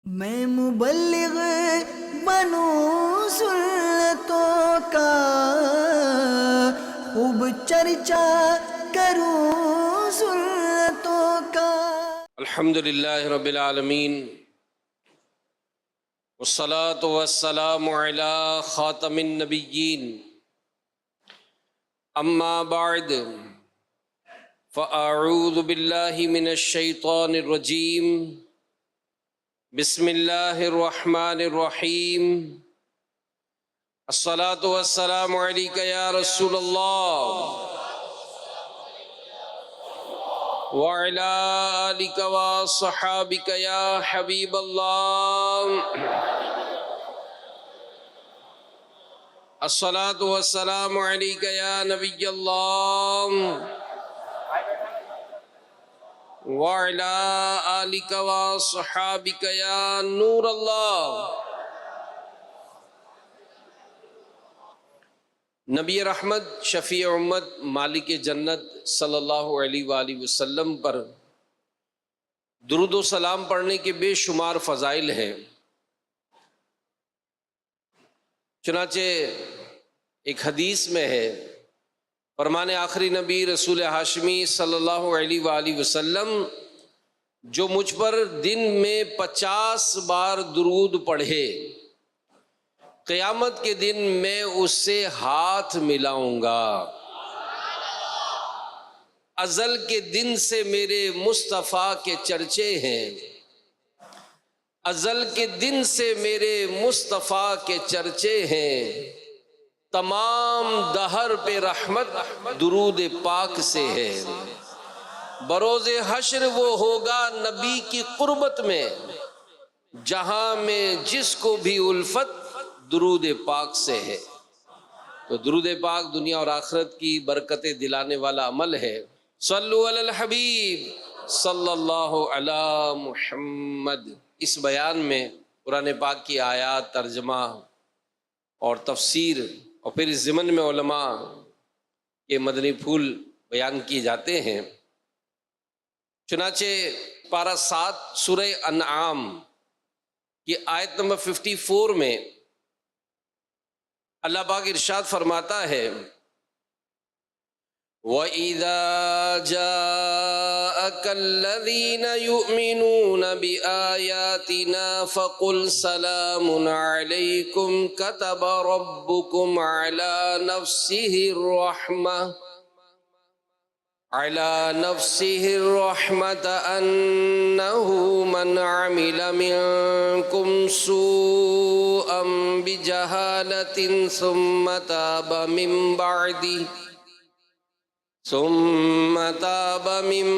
میں مبلغ بنوں سنتوں کا، خوب چرچا کروں سنتوں کا۔ الحمدللہ رب العالمین، والصلاة والسلام علی خاتم النبیین، اما بعد فاعوذ باللہ من الشیطان الرجیم، بسم اللہ الرحمن الرحیم۔ الصلاة والسلام علیک یا رسول اللہ وعلی آلک وصحابک یا حبیب اللہ۔ الصلاة والسلام علیک یا نبی اللہ وعلی آلک وصحابک یا نور اللہ۔ نبی رحمت، شفیع امت، مالک جنت صلی اللہ علیہ وآلہ وسلم پر درود و سلام پڑھنے کے بے شمار فضائل ہیں۔ چنانچہ ایک حدیث میں ہے، فرمان آخری نبی رسول ہاشمی صلی اللہ علیہ وآلہ وسلم جو مجھ پر دن میں 50 بار درود پڑھے، قیامت کے دن میں اس سے ہاتھ ملاؤں گا۔ ازل کے دن سے میرے مصطفیٰ کے چرچے ہیں، ازل کے دن سے میرے مصطفیٰ کے چرچے ہیں، تمام دہر پہ رحمت درود پاک سے ہے۔ بروز حشر وہ ہوگا نبی کی قربت میں، جہاں میں جس کو بھی الفت درود پاک سے ہے۔ تو درود پاک دنیا اور آخرت کی برکتیں دلانے والا عمل ہے۔ صلو علی الحبیب صلی اللہ علی محمد۔ اس بیان میں قرآن پاک کی آیات، ترجمہ اور تفسیر، اور پھر اس ضمن میں علماء کے مدنی پھول بیان کیے جاتے ہیں۔ چنانچہ پارہ 7 سورہ انعام کی آیت نمبر 54 میں اللہ پاک ارشاد فرماتا ہے، وَإِذَا جَاءَكَ الَّذِينَ يُؤْمِنُونَ بِآيَاتِنَا فَقُلْ سَلَامٌ عَلَيْكُمْ كَتَبَ رَبُّكُمْ عَلَى نَفْسِهِ الرَّحْمَةَ أَنَّهُ مَنْ عَمِلَ مِنْكُمْ سُوءًا بِجَهَالَةٍ ثم تاب من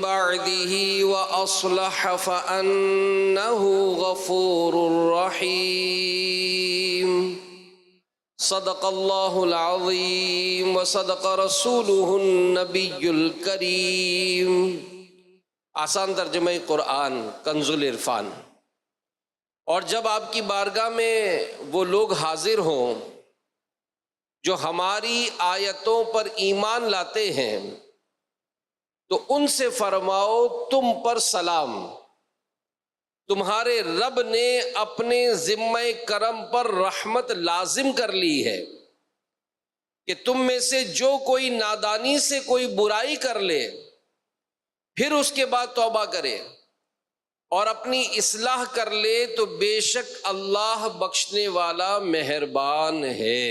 بعده وأصلح فأنه غفور رحيم۔ صدق اللہ العظیم وصدق رسولہ النبی الکریم۔ آسان ترجمہ قرآن کنز العرفان۔ اور جب آپ کی بارگاہ میں وہ لوگ حاضر ہوں جو ہماری آیتوں پر ایمان لاتے ہیں، تو ان سے فرماؤ تم پر سلام، تمہارے رب نے اپنے ذمہ کرم پر رحمت لازم کر لی ہے کہ تم میں سے جو کوئی نادانی سے کوئی برائی کر لے، پھر اس کے بعد توبہ کرے اور اپنی اصلاح کر لے، تو بے شک اللہ بخشنے والا مہربان ہے۔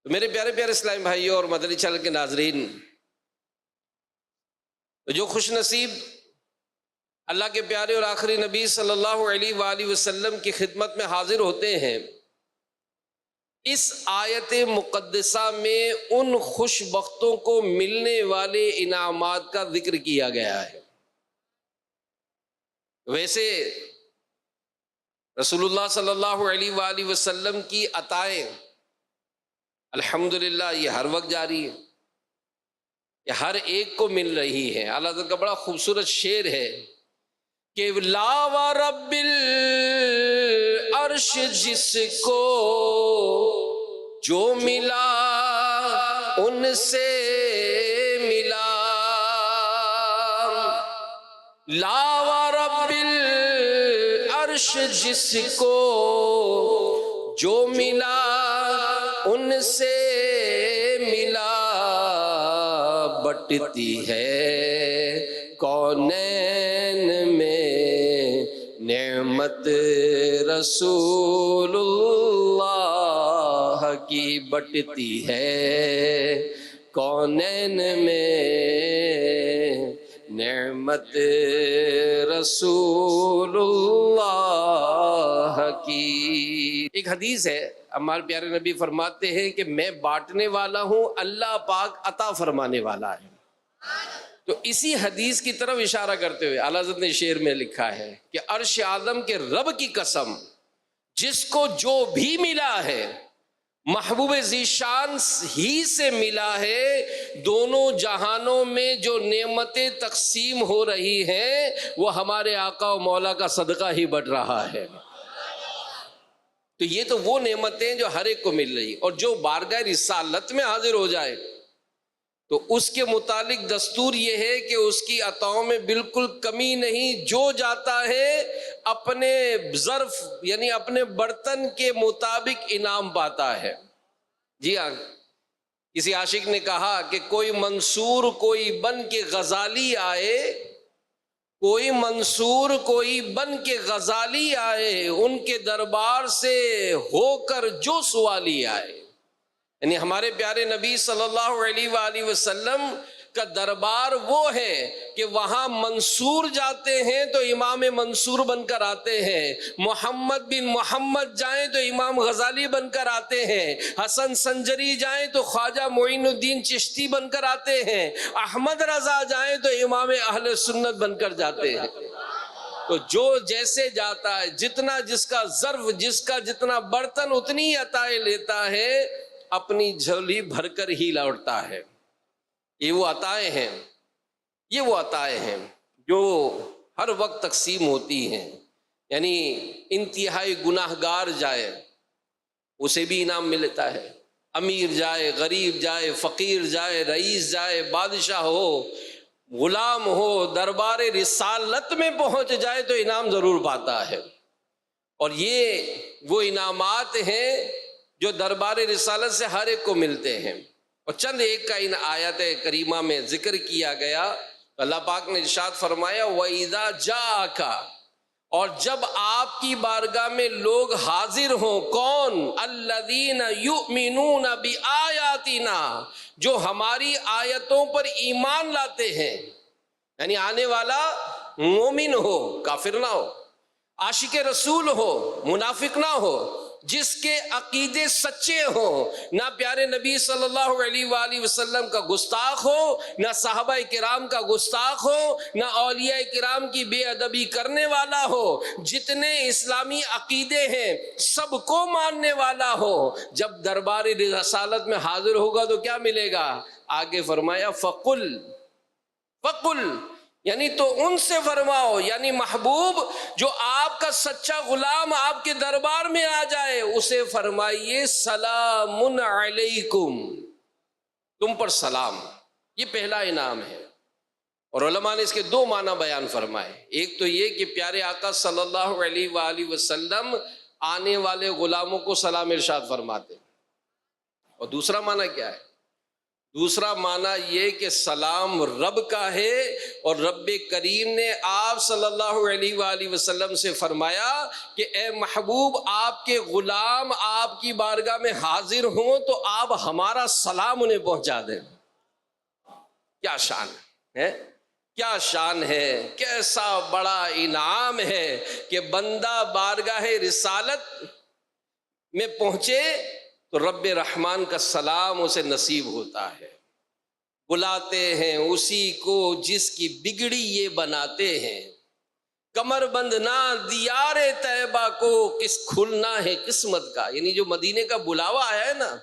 میرے پیارے پیارے اسلامی بھائیوں اور مدنی چینل کے ناظرین، جو خوش نصیب اللہ کے پیارے اور آخری نبی صلی اللہ علیہ وآلہ وسلم کی خدمت میں حاضر ہوتے ہیں، اس آیت مقدسہ میں ان خوش بختوں کو ملنے والے انعامات کا ذکر کیا گیا ہے۔ ویسے رسول اللہ صلی اللہ علیہ وآلہ وسلم کی عطائیں الحمدللہ یہ ہر وقت جاری ہے، یہ ہر ایک کو مل رہی ہے۔ اللہ تعالیٰ کا بڑا خوبصورت شعر ہے کہ لا ورب العرش جس کو جو ملا ان سے ملا، لا ورب عرش جس کو جو ملا ان سے ملا، بٹتی ہے کونین میں نعمت رسول اللہ کی، بٹتی ہے کونین میں نعمت رسول اللہ کی۔ ایک حدیث ہے، ہمارے پیارے نبی فرماتے ہیں کہ میں بانٹنے والا ہوں، اللہ پاک عطا فرمانے والا ہے۔ تو اسی حدیث کی طرف اشارہ کرتے ہوئے اعلیٰ حضرت نے شعر میں لکھا ہے کہ عرش اعظم کے رب کی قسم، جس کو جو بھی ملا ہے محبوب ذیشان ہی سے ملا ہے، دونوں جہانوں میں جو نعمتیں تقسیم ہو رہی ہیں وہ ہمارے آقا و مولا کا صدقہ ہی بڑھ رہا ہے۔ تو یہ تو وہ نعمتیں جو ہر ایک کو مل رہی، اور جو بارگاہ رسالت میں حاضر ہو جائے تو اس کے متعلق دستور یہ ہے کہ اس کی عطاؤں میں بالکل کمی نہیں، جو جاتا ہے اپنے ظرف یعنی اپنے برتن کے مطابق انعام پاتا ہے۔ جی ہاں، کسی عاشق نے کہا کہ کوئی منصور کوئی بن کے غزالی آئے، کوئی منصور کوئی بن کے غزالی آئے، ان کے دربار سے ہو کر جو سوالی آئے۔ یعنی ہمارے پیارے نبی صلی اللہ علیہ وآلہ وسلم کا دربار وہ ہے کہ وہاں منصور جاتے ہیں تو امام منصور بن کر آتے ہیں، محمد بن محمد جائیں تو امام غزالی بن کر آتے ہیں، حسن سنجری جائیں تو خواجہ معین الدین چشتی بن کر آتے ہیں، احمد رضا جائیں تو امام اہل سنت بن کر جاتے ہیں۔ تو جو جیسے جاتا ہے، جتنا جس کا ظرف، جس کا جتنا برتن، اتنی عطائیں لیتا ہے، اپنی جھولی بھر کر ہی لوٹتا ہے۔ یہ وہ عطائیں ہیں، یہ وہ عطائیں ہیں جو ہر وقت تقسیم ہوتی ہیں۔ یعنی انتہائی گناہ گار جائے اسے بھی انعام ملتا ہے، امیر جائے، غریب جائے، فقیر جائے، رئیس جائے، بادشاہ ہو، غلام ہو، دربار رسالت میں پہنچ جائے تو انعام ضرور پاتا ہے۔ اور یہ وہ انعامات ہیں جو دربار رسالت سے ہر ایک کو ملتے ہیں۔ اور چند ایک کا ان آیت کریمہ میں ذکر کیا گیا، اللہ پاک نے ارشاد فرمایا وَإِذَا جَاءَكَ، اور جب آپ کی بارگاہ میں لوگ حاضر ہوں، کون؟ الَّذِينَ يُؤْمِنُونَ بِآيَاتِنَا، جو ہماری آیتوں پر ایمان لاتے ہیں، یعنی آنے والا مومن ہو، کافر نہ ہو، عاشق رسول ہو، منافق نہ ہو، جس کے عقیدے سچے ہوں، نہ پیارے نبی صلی اللہ علیہ وآلہ وسلم کا گستاخ ہو، نہ صحابہ کرام کا گستاخ ہو، نہ اولیاء کرام کی بے ادبی کرنے والا ہو، جتنے اسلامی عقیدے ہیں سب کو ماننے والا ہو، جب دربار رسالت میں حاضر ہوگا تو کیا ملے گا؟ آگے فرمایا فقل یعنی تو ان سے فرماؤ، یعنی محبوب جو آپ کا سچا غلام آپ کے دربار میں آ جائے اسے فرمائیے سلام علیکم، تم پر سلام۔ یہ پہلا انعام ہے۔ اور علماء نے اس کے دو معنی بیان فرمائے، ایک تو یہ کہ پیارے آقا صلی اللہ علیہ وآلہ وسلم آنے والے غلاموں کو سلام ارشاد فرماتے، اور دوسرا معنی کیا ہے؟ دوسرا معنی یہ کہ سلام رب کا ہے، اور رب کریم نے آپ صلی اللہ علیہ وآلہ وسلم سے فرمایا کہ اے محبوب آپ کے غلام آپ کی بارگاہ میں حاضر ہوں تو آپ ہمارا سلام انہیں پہنچا دیں۔ کیا شان ہے، کیا شان ہے، کیسا بڑا انعام ہے کہ بندہ بارگاہ رسالت میں پہنچے تو رب رحمان کا سلام اسے نصیب ہوتا ہے۔ بلاتے ہیں اسی کو جس کی بگڑی یہ بناتے ہیں، کمر بند نہ دیار طیبہ کو کس کھلنا ہے قسمت کا۔ یعنی جو مدینے کا بلاوا آیا ہے نا،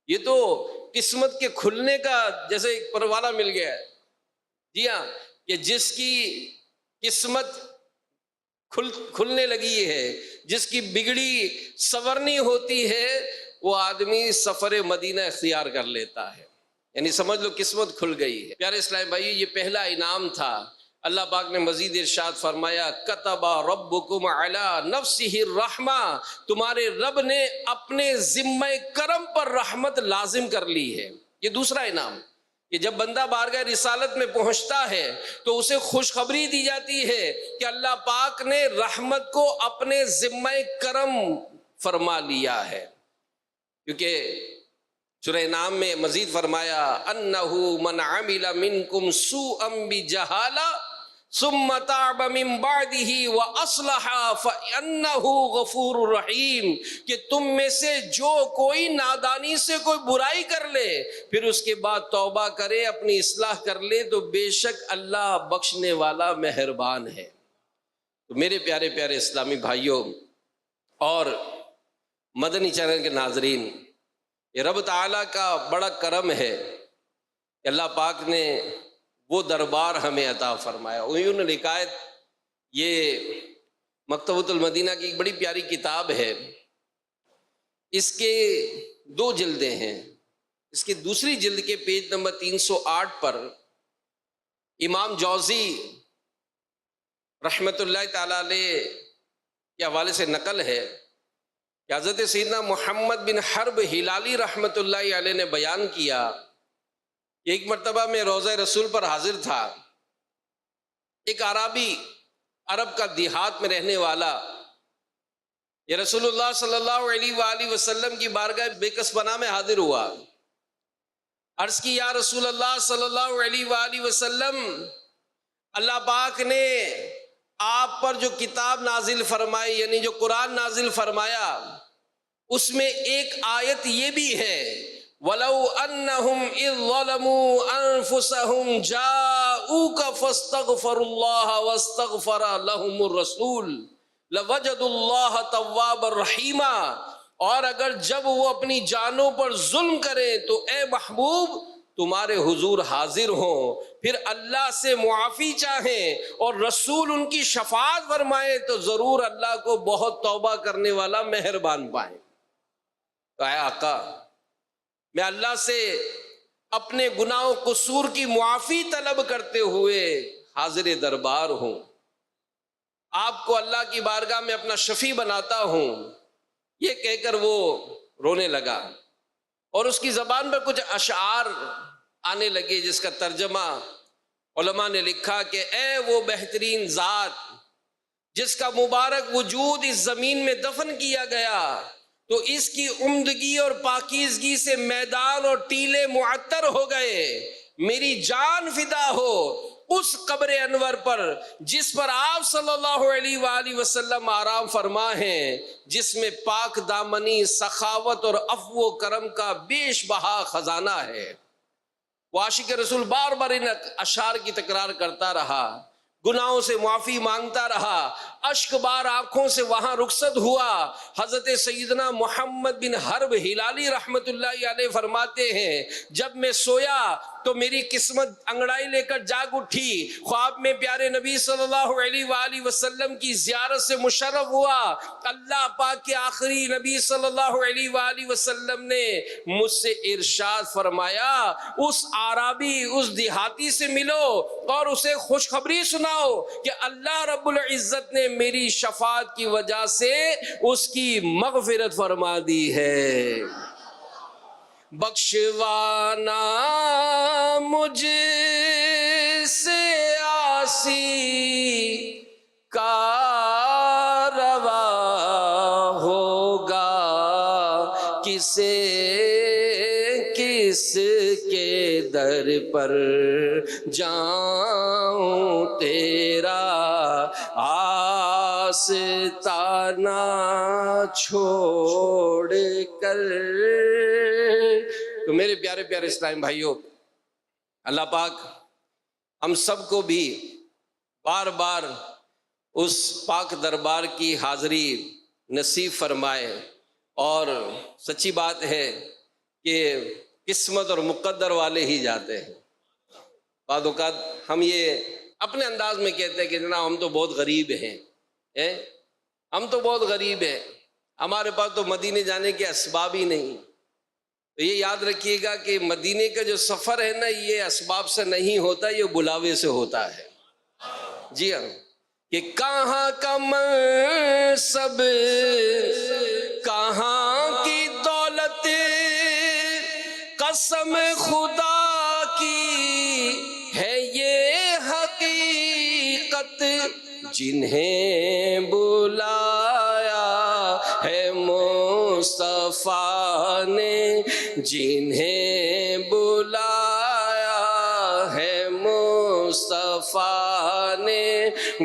یہ تو قسمت کے کھلنے کا جیسے ایک پروانہ مل گیا ہے۔ جی ہاں، کہ جس کی قسمت کھلنے لگی ہے، جس کی بگڑی سنورنی ہوتی ہے، وہ آدمی سفر مدینہ اختیار کر لیتا ہے، یعنی سمجھ لو قسمت کھل گئی ہے۔ پیارے اسلام بھائی، یہ پہلا انعام تھا اللہ پاک نے مزید ارشاد فرمایا کتب ربکم علی نفسہ الرحمہ، تمہارے رب نے اپنے ذمہ کرم پر رحمت لازم کر لی ہے۔ یہ دوسرا انعام کہ جب بندہ بارگاہ رسالت میں پہنچتا ہے تو اسے خوشخبری دی جاتی ہے کہ اللہ پاک نے رحمت کو اپنے ذمہ کرم فرما لیا ہے، کیونکہ سورہ انعام میں مزید فرمایا انہ من عمل منکم سوءا بجہالہ ثم تاب من بعدہ واصلح فانہ غفور رحیم، کہ تم میں سے جو کوئی نادانی سے کوئی برائی کر لے پھر اس کے بعد توبہ کرے، اپنی اصلاح کر لے، تو بے شک اللہ بخشنے والا مہربان ہے۔ تو میرے پیارے پیارے اسلامی بھائیوں اور مدنی چینل کے ناظرین، یہ رب تعالیٰ کا بڑا کرم ہے کہ اللہ پاک نے وہ دربار ہمیں عطا فرمایا۔ انہوں نے لکھا ہے، یہ مکتبۃ المدینہ کی ایک بڑی پیاری کتاب ہے، اس کے 2 جلدیں ہیں۔ اس کی دوسری جلد کے پیج نمبر 308 پر امام جوزی رحمت اللہ تعالیٰ علیہ کے حوالے سے نقل ہے کہ حضرت سیدنا محمد بن حرب ہلالی رحمت اللہ علیہ نے بیان کیا کہ ایک مرتبہ میں روضہ رسول پر حاضر تھا، ایک عربی عرب کا دیہات میں رہنے والا یہ رسول اللہ صلی اللہ علیہ وآلہ وسلم کی بارگاہ بے کس پناہ میں حاضر ہوا۔ عرض کی یا رسول اللہ صلی اللہ علیہ وآلہ وسلم، اللہ پاک نے آپ پر جو کتاب نازل فرمائی یعنی جو قرآن نازل فرمایا اس میں ایک آیت یہ بھی ہے وَلَوْ أَنَّهُمْ إِذْ ظَلَمُوا أَنفُسَهُمْ جَاءُوكَ فَاسْتَغْفَرُوا اللَّهَ وَاسْتَغْفَرَ لَهُمُ الرَّسُولُ لَوَجَدُوا اللَّهَ تَوَّابًا رَحِيمًا، اور اگر جب وہ اپنی جانوں پر ظلم کریں تو اے محبوب تمہارے حضور حاضر ہوں، پھر اللہ سے معافی چاہیں اور رسول ان کی شفاعت فرمائے تو ضرور اللہ کو بہت توبہ کرنے والا مہربان پائیں۔ تو اے آقا، میں اللہ سے اپنے گناہ و قصور کی معافی طلب کرتے ہوئے حاضر دربار ہوں، آپ کو اللہ کی بارگاہ میں اپنا شفیع بناتا ہوں۔ یہ کہہ کر وہ رونے لگا اور اس کی زبان پر کچھ اشعار آنے لگے جس کا ترجمہ علماء نے لکھا کہ اے وہ بہترین ذات جس کا مبارک وجود اس زمین میں دفن کیا گیا تو اس کی عمدگی اور پاکیزگی سے میدان اور ٹیلے معطر ہو گئے، میری جان فدا ہو اس قبر انور پر جس پر آپ صلی اللہ علیہ وآلہ وسلم آرام فرما ہیں، جس میں پاک دامنی سخاوت اور عفو و کرم کا بیش بہا خزانہ ہے۔ وہ عاشق رسول بار بار ان اشعار کی تکرار کرتا رہا، گناہوں سے معافی مانگتا رہا، اشک بار آنکھوں سے وہاں رخصت ہوا۔ حضرت سیدنا محمد بن حرب ہلالی رحمت اللہ علیہ فرماتے ہیں جب میں سویا تو میری قسمت انگڑائی لے کر جاگ اٹھی، خواب میں پیارے نبی صلی اللہ علیہ وآلہ وسلم کی زیارت سے مشرف ہوا۔ اللہ پاک کے آخری نبی صلی اللہ علیہ وآلہ وسلم نے مجھ سے ارشاد فرمایا اس عربی اس دیہاتی سے ملو اور اسے خوشخبری سناؤ کہ اللہ رب العزت نے میری شفاعت کی وجہ سے اس کی مغفرت فرما دی ہے۔ بخشوانا مجھ سے عاصی کا روا ہوگا، کسے کس کے در پر جاؤں تیرا آستانہ چھوڑ کر۔ تو میرے پیارے پیارے اسلام بھائیوں، اللہ پاک ہم سب کو بھی بار بار اس پاک دربار کی حاضری نصیب فرمائے، اور سچی بات ہے کہ قسمت اور مقدر والے ہی جاتے ہیں۔ بعض اوقات ہم یہ اپنے انداز میں کہتے ہیں کہ جناب ہم تو بہت غریب ہیں، ہم تو بہت غریب ہیں، ہمارے پاس تو مدینے جانے کے اسباب ہی نہیں۔ تو یہ یاد رکھیے گا کہ مدینے کا جو سفر ہے نا، یہ اسباب سے نہیں ہوتا، یہ بلاوے سے ہوتا ہے۔ جی ہاں، کہ کہاں کا منصب، کہاں کی دولت، قسم خدا کی ہے یہ حقیقت، جنہیں بلایا ہے مصطفیٰ نے، جنہیں بلایا ہے مصطفیٰ نے،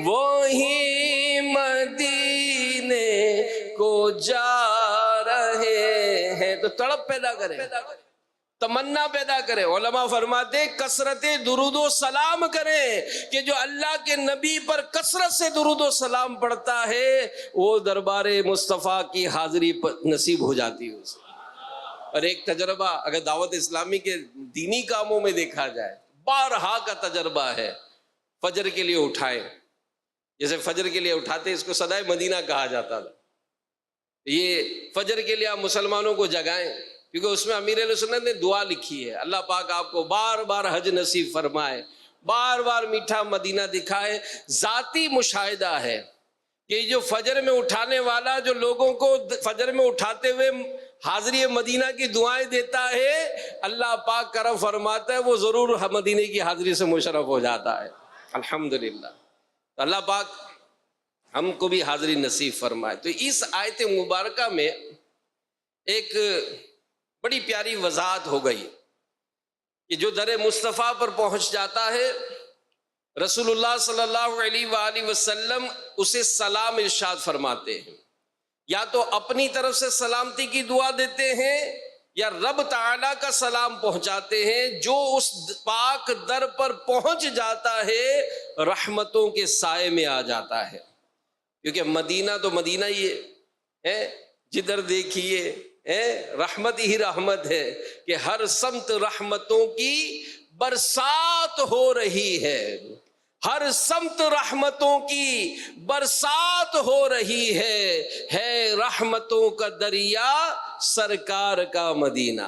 وہی مدینے کو جا رہے ہیں۔ تو تڑپ پیدا کریں، تمنا پیدا کریں۔ علماء فرماتے ہیں کثرت درود و سلام کریں، کہ جو اللہ کے نبی پر کثرت سے درود و سلام پڑھتا ہے وہ دربار مصطفیٰ کی حاضری نصیب ہو جاتی ہے اسے۔ اور ایک تجربہ اگر دعوت اسلامی کے دینی کاموں میں دیکھا جائے، بارہا کا تجربہ ہے۔ فجر کے لیے اٹھائیں، جیسے فجر کے لیے اٹھاتے اس کو صدائے مدینہ کہا جاتا تھا۔ یہ فجر کے لیے آپ مسلمانوں کو جگائیں، کیونکہ اس میں امیر اہل سنت نے دعا لکھی ہے، اللہ پاک آپ کو بار بار حج نصیب فرمائے، بار بار میٹھا مدینہ دکھائے۔ ذاتی مشاہدہ ہے کہ جو فجر میں اٹھانے والا جو لوگوں کو فجر میں اٹھاتے ہوئے حاضری مدینہ کی دعائیں دیتا ہے، اللہ پاک کرم فرماتا ہے وہ ضرور مدینے کی حاضری سے مشرف ہو جاتا ہے۔ الحمدللہ، اللہ پاک ہم کو بھی حاضری نصیب فرمائے۔ تو اس آیت مبارکہ میں ایک بڑی پیاری وضاحت ہو گئی کہ جو در مصطفیٰ پر پہنچ جاتا ہے، رسول اللہ صلی اللہ علیہ وآلہ وسلم اسے سلام ارشاد فرماتے ہیں، یا تو اپنی طرف سے سلامتی کی دعا دیتے ہیں یا رب تعالیٰ کا سلام پہنچاتے ہیں۔ جو اس پاک در پر پہنچ جاتا ہے رحمتوں کے سائے میں آ جاتا ہے، کیونکہ مدینہ تو مدینہ ہی ہے، جدھر دیکھیے رحمت ہی رحمت ہے، کہ ہر سمت رحمتوں کی برسات ہو رہی ہے، ہر سمت رحمتوں کی برسات ہو رہی ہے رحمتوں کا دریا سرکار کا مدینہ۔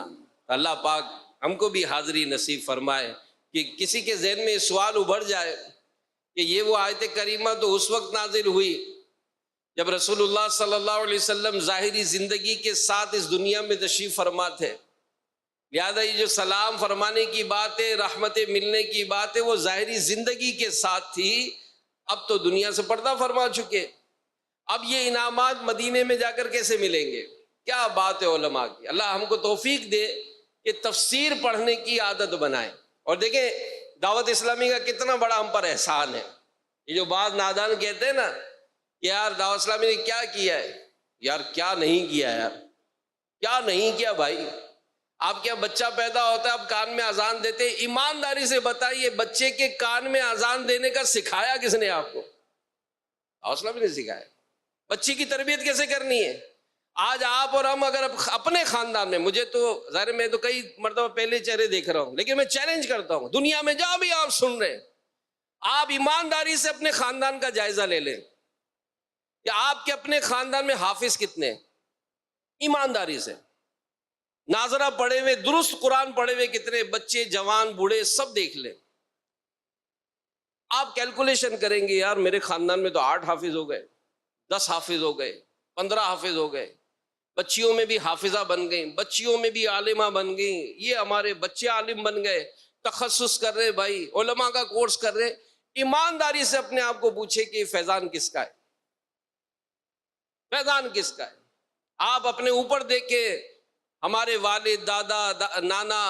اللہ پاک ہم کو بھی حاضری نصیب فرمائے۔ کہ کسی کے ذہن میں سوال ابھر جائے کہ یہ وہ آیت کریمہ تو اس وقت نازل ہوئی جب رسول اللہ صلی اللہ علیہ وسلم ظاہری زندگی کے ساتھ اس دنیا میں تشریف فرما تھے، لہذا یہ جو سلام فرمانے کی بات ہے، رحمتیں ملنے کی بات ہے، وہ ظاہری زندگی کے ساتھ تھی۔ اب تو دنیا سے پردہ فرما چکے، اب یہ انعامات مدینے میں جا کر کیسے ملیں گے؟ کیا بات ہے علماء کی۔ اللہ ہم کو توفیق دے کہ تفسیر پڑھنے کی عادت بنائیں۔ اور دیکھیں دعوت اسلامی کا کتنا بڑا ہم پر احسان ہے۔ یہ جو بعض نادان کہتے ہیں نا کہ یار دعوت اسلامی نے کیا کیا ہے، یار کیا نہیں کیا، یار کیا نہیں کیا بھائی۔ آپ کیا بچہ پیدا ہوتا ہے آپ کان میں اذان دیتے، ایمانداری سے بتائیے بچے کے کان میں اذان دینے کا سکھایا کس نے آپ کو؟ دعوت اسلامی نے سکھایا۔ بچی کی تربیت کیسے کرنی ہے؟ آج آپ اور ہم اگر اپنے خاندان میں، مجھے تو ظاہر میں تو کئی مرتبہ پہلے چہرے دیکھ رہا ہوں، لیکن میں چیلنج کرتا ہوں دنیا میں جہاں بھی آپ سن رہے ہیں، آپ ایمانداری سے اپنے خاندان کا جائزہ لے لیں کہ آپ کے اپنے خاندان میں حافظ کتنے ہیں، ایمانداری سے ناظرہ پڑھے ہوئے درست قرآن پڑھے ہوئے کتنے بچے، جوان، بوڑھے، سب دیکھ لیں۔ آپ کیلکولیشن کریں گے یار میرے خاندان میں تو 8 حافظ ہو گئے، 10 حافظ ہو گئے، 15 حافظ ہو گئے، بچیوں میں بھی حافظہ بن گئیں، بچیوں میں بھی عالمہ بن گئیں، یہ ہمارے بچے عالم بن گئے، تخصص کر رہے، بھائی علماء کا کورس کر رہے۔ ایمانداری سے اپنے آپ کو پوچھے کہ فیضان کس کا ہے، فیضان کس کا ہے۔ آپ اپنے اوپر دیکھیں، ہمارے والد، دادا، نانا،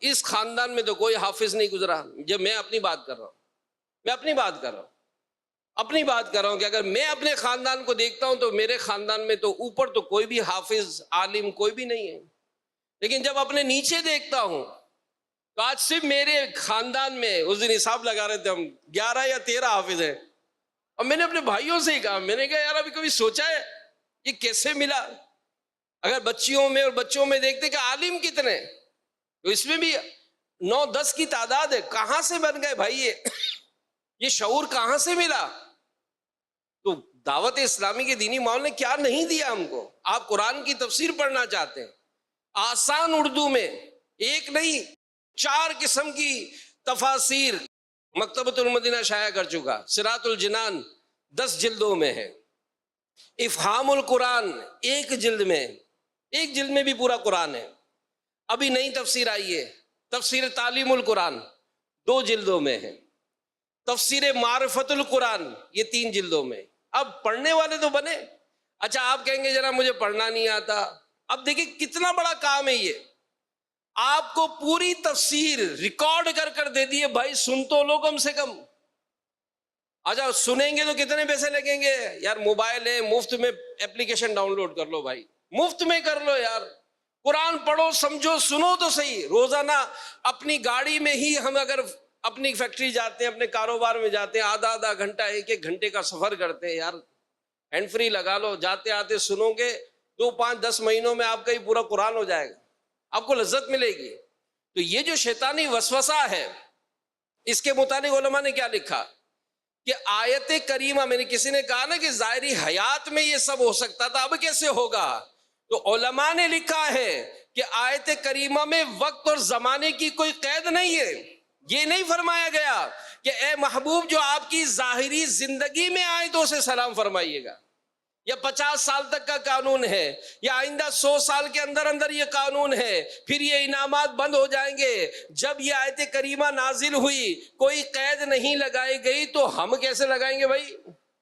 اس خاندان میں تو کوئی حافظ نہیں گزرا۔ جب میں اپنی بات کر رہا ہوں، اپنی بات کر رہا ہوں کہ اگر میں اپنے خاندان کو دیکھتا ہوں تو میرے خاندان میں تو اوپر تو کوئی بھی حافظ، عالم کوئی بھی نہیں ہے، لیکن جب اپنے نیچے دیکھتا ہوں تو آج صرف میرے خاندان میں، اس دن حساب لگا رہے تھے ہم، 11 یا 13 حافظ ہیں۔ اور میں نے اپنے بھائیوں سے ہی کہا، میں نے کہا یار ابھی کبھی سوچا ہے یہ کیسے ملا؟ اگر بچیوں میں اور بچوں میں دیکھتے کہ عالم کتنے، تو اس میں بھی 9-10 کی تعداد ہے۔ کہاں سے بن گئے بھائی یہ شعور کہاں سے ملا؟ تو دعوت اسلامی کے دینی ماحول نے کیا نہیں دیا ہم کو۔ آپ قرآن کی تفسیر پڑھنا چاہتے ہیں، آسان اردو میں، ایک نہیں 4 قسم کی تفاسیر مکتبۃ المدینہ شائع کر چکا. صراط الجنان 10 جلدوں میں ہے. افہام القرآن 1 جلد میں، 1 جلد میں بھی پورا قرآن ہے. ابھی نئی تفسیر آئی ہے، تفسیر تعلیم القرآن 2 جلدوں میں ہے. تفسیر معرفت القرآن یہ 3 جلدوں میں. اب پڑھنے والے تو بنے. اچھا آپ کہیں گے ذرا مجھے پڑھنا نہیں آتا. اب دیکھیں کتنا بڑا کام ہے یہ. آپ کو پوری تفسیر ریکارڈ کر کر دے دیے، بھائی سن تو لو کم سے کم. اچھا سنیں گے تو کتنے پیسے لگیں گے؟ یار موبائل ہے، مفت میں اپلیکیشن ڈاؤن لوڈ کر لو بھائی، مفت میں کر لو یار. قرآن پڑھو، سمجھو، سنو تو صحیح. روزانہ اپنی گاڑی میں ہی ہم اگر اپنی فیکٹری جاتے ہیں، اپنے کاروبار میں جاتے ہیں، آدھا گھنٹہ 1 گھنٹے کا سفر کرتے ہیں، یار ہینڈ فری لگا لو، جاتے آتے سنو گے، 2 5 10 مہینوں میں آپ کا ہی پورا قرآن ہو جائے گا، آپ کو لذت ملے گی. تو یہ جو شیطانی وسوسہ ہے، اس کے متعلق علماء نے کیا لکھا کہ آیت کریمہ میں نے، کسی نے کہا نا کہ ظاہری حیات میں یہ سب ہو سکتا تھا، اب کیسے ہوگا؟ تو علماء نے لکھا ہے کہ آیت کریمہ میں وقت اور زمانے کی کوئی قید نہیں ہے. یہ نہیں فرمایا گیا کہ اے محبوب جو آپ کی ظاہری زندگی میں آئے تو اسے سلام فرمائیے گا، یا 50 سال تک کا قانون ہے، یا آئندہ 100 سال کے اندر اندر یہ قانون ہے، پھر یہ انعامات بند ہو جائیں گے. جب یہ آیت کریمہ نازل ہوئی کوئی قید نہیں لگائی گئی تو ہم کیسے لگائیں گے بھائی؟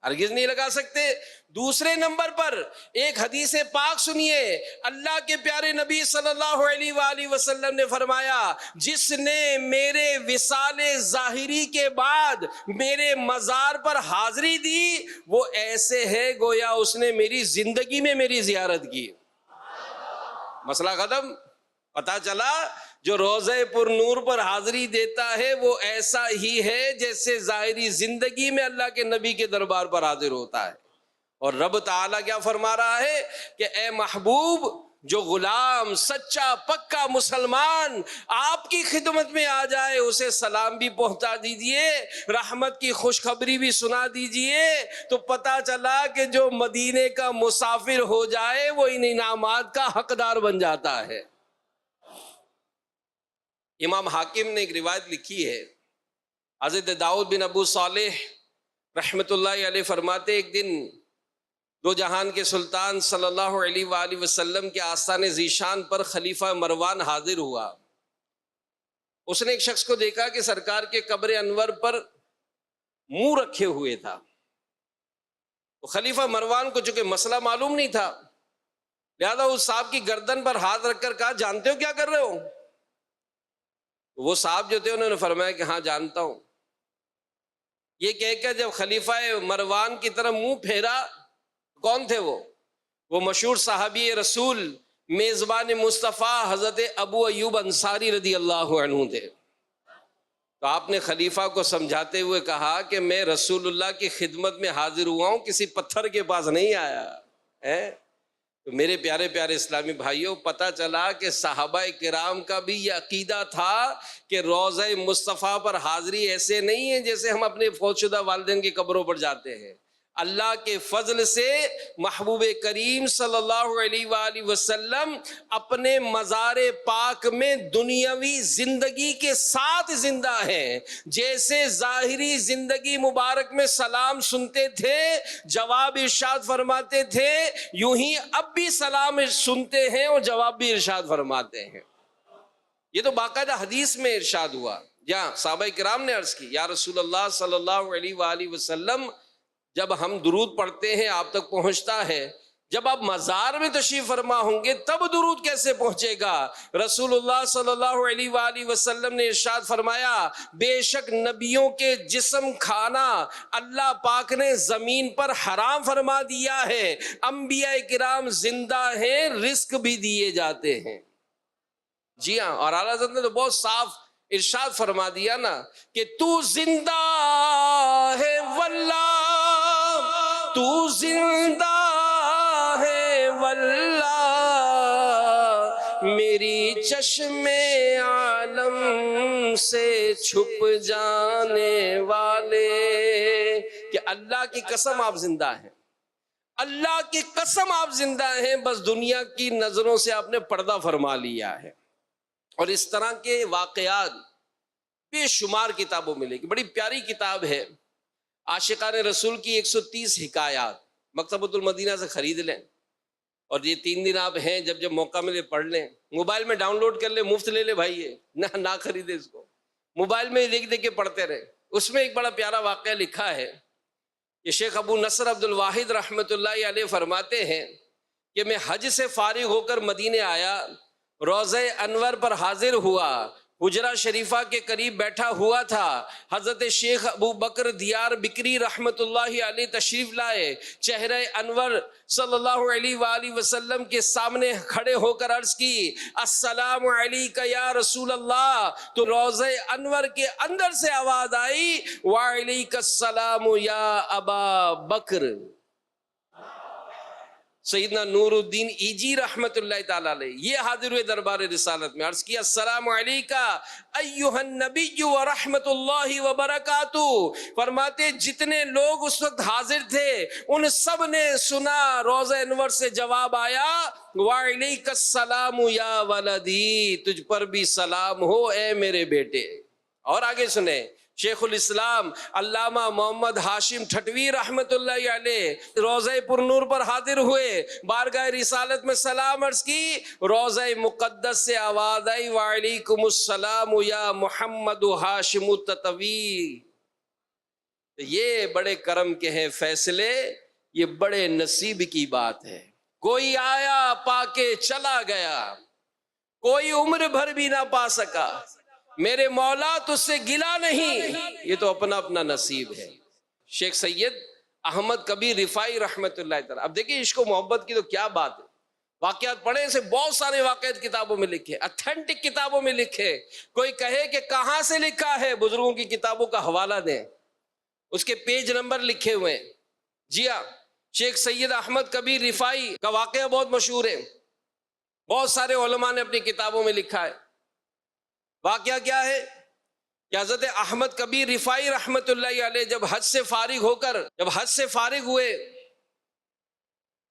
ہرگز نہیں لگا سکتے. دوسرے نمبر پر ایک حدیث پاک سنیے، اللہ کے پیارے نبی صلی اللہ علیہ وآلہ وسلم نے فرمایا، جس نے میرے وصال ظاہری کے بعد میرے مزار پر حاضری دی وہ ایسے ہے گویا اس نے میری زندگی میں میری زیارت کی. مسئلہ ختم. پتہ چلا جو روضہ پر نور پر حاضری دیتا ہے وہ ایسا ہی ہے جیسے ظاہری زندگی میں اللہ کے نبی کے دربار پر حاضر ہوتا ہے. اور رب تعالیٰ کیا فرما رہا ہے کہ اے محبوب جو غلام سچا پکا مسلمان آپ کی خدمت میں آ جائے اسے سلام بھی پہنچا دیجئے، رحمت کی خوشخبری بھی سنا دیجئے. تو پتہ چلا کہ جو مدینے کا مسافر ہو جائے وہ ان انعامات کا حقدار بن جاتا ہے. امام حاکم نے ایک روایت لکھی ہے، حضرت داؤد بن ابو صالح رحمت اللہ علیہ فرماتے ایک دن دو جہان کے سلطان صلی اللہ علیہ وآلہ وسلم کے آستان ذیشان پر خلیفہ مروان حاضر ہوا. اس نے ایک شخص کو دیکھا کہ سرکار کے قبر انور پر منہ رکھے ہوئے تھا. تو خلیفہ مروان کو چونکہ مسئلہ معلوم نہیں تھا لہذا اس صاحب کی گردن پر ہاتھ رکھ کر کہا جانتے ہو کیا کر رہے ہو؟ وہ صاحب جو تھے انہوں نے فرمایا کہ ہاں جانتا ہوں. یہ کہہ کر جب خلیفہ مروان کی طرف منہ پھیرا، کون تھے وہ مشہور صحابی رسول میزبان مصطفیٰ حضرت ابو ایوب انصاری رضی اللہ عنہ تھے. تو آپ نے خلیفہ کو سمجھاتے ہوئے کہا کہ میں رسول اللہ کی خدمت میں حاضر ہوا ہوں، کسی پتھر کے پاس نہیں آیا ہے. تو میرے پیارے پیارے اسلامی بھائیوں، پتہ چلا کہ صحابہ کرام کا بھی یہ عقیدہ تھا کہ روضہ مصطفیٰ پر حاضری ایسے نہیں ہے جیسے ہم اپنے فوت شدہ والدین کی قبروں پر جاتے ہیں. اللہ کے فضل سے محبوب کریم صلی اللہ علیہ وآلہ وسلم اپنے مزار پاک میں دنیاوی زندگی کے ساتھ زندہ ہیں. جیسے ظاہری زندگی مبارک میں سلام سنتے تھے، جواب ارشاد فرماتے تھے، یوں ہی اب بھی سلام سنتے ہیں اور جواب بھی ارشاد فرماتے ہیں. یہ تو باقاعدہ حدیث میں ارشاد ہوا. جہاں صحابہ کرام نے عرض کی یا رسول اللہ صلی اللہ علیہ وآلہ وسلم جب ہم درود پڑھتے ہیں آپ تک پہنچتا ہے، جب آپ مزار میں تشریف فرما ہوں گے تب درود کیسے پہنچے گا؟ رسول اللہ صلی اللہ علیہ وآلہ وسلم نے ارشاد فرمایا بے شک نبیوں کے جسم کھانا اللہ پاک نے زمین پر حرام فرما دیا ہے. انبیاء کرام زندہ ہیں، رزق بھی دیے جاتے ہیں. جی ہاں، اور اعلیٰ حضرت نے تو بہت صاف ارشاد فرما دیا نا کہ تو زندہ ہے واللہ، تو زندہ ہے واللہ، میری چشم عالم سے چھپ جانے والے. کہ اللہ کی قسم آپ زندہ ہیں، اللہ کی قسم آپ زندہ ہیں، بس دنیا کی نظروں سے آپ نے پردہ فرما لیا ہے. اور اس طرح کے واقعات بے شمار کتابوں میں لکھی، بڑی پیاری کتاب ہے، عاشقان رسول کی 130 حکایات، مکتبۃ المدینہ سے خرید لیں، اور یہ 3 دن آپ ہیں، جب موقع ملے پڑھ لیں، موبائل میں ڈاؤن لوڈ کر لیں، مفت لے لے بھائی، یہ نہ خریدے اس کو، موبائل میں دیکھ دیکھ کے پڑھتے رہے۔ اس میں ایک بڑا پیارا واقعہ لکھا ہے، یہ شیخ ابو نصر عبد الواحد رحمۃ اللہ علیہ فرماتے ہیں کہ میں حج سے فارغ ہو کر مدینے آیا، روضہ انور پر حاضر ہوا، حجرہ شریفہ کے قریب بیٹھا ہوا تھا، حضرت شیخ ابو بکر دیار بکری رحمت اللہ علیہ تشریف لائے، چہرہ انور صلی اللہ علیہ وآلہ وسلم کے سامنے کھڑے ہو کر عرض کی، السلام علیک یا رسول اللہ، تو روضہ انور کے اندر سے آواز آئی، وعلیک السلام یا ابا بکر۔ سیدنا نور الدین ایجی رحمت اللہ تعالیٰ علیہ یہ حاضر ہوئے دربار رسالت میں، عرض کیا، السلام علیکہ ایہا النبی ورحمت اللہ وبرکاتہ۔ فرماتے جتنے لوگ اس وقت حاضر تھے ان سب نے سنا، روضہ انور سے جواب آیا، وعلیک السلام یا ولدی، تجھ پر بھی سلام ہو اے میرے بیٹے۔ اور آگے سنیں، شیخ الاسلام علامہ محمد ہاشم ٹھٹوی رحمت اللہ علیہ روضہ پر نور پر حاضر ہوئے، بارگاہ رسالت میں سلام عرض کی، روضہ مقدس سے آواز آئی، وعلیکم السلام یا محمد ہاشم التطوی۔ یہ بڑے کرم کے ہیں فیصلے، یہ بڑے نصیب کی بات ہے۔ کوئی آیا پا کے چلا گیا، کوئی عمر بھر بھی نہ پا سکا، میرے مولا تجھ سے گلا نہیں، یہ تو اپنا اپنا نصیب ہے۔ شیخ سید احمد کبیر رفاعی رحمت اللہ تعالیٰ، اب دیکھیں عشق و محبت کی تو کیا بات ہے، واقعات پڑھیں، اسے بہت سارے واقعات کتابوں میں لکھے، اتھینٹک کتابوں میں لکھے، کوئی کہے کہ کہاں سے لکھا ہے، بزرگوں کی کتابوں کا حوالہ دیں، اس کے پیج نمبر لکھے ہوئے ہیں۔ جی ہاں، شیخ سید احمد کبیر رفاعی کا واقعہ بہت مشہور ہے، بہت سارے علماء نے اپنی کتابوں میں لکھا ہے۔ واقعہ کیا ہے کہ حضرت احمد کبیر رفاعی رحمت اللہ علیہ جب حج سے فارغ ہوئے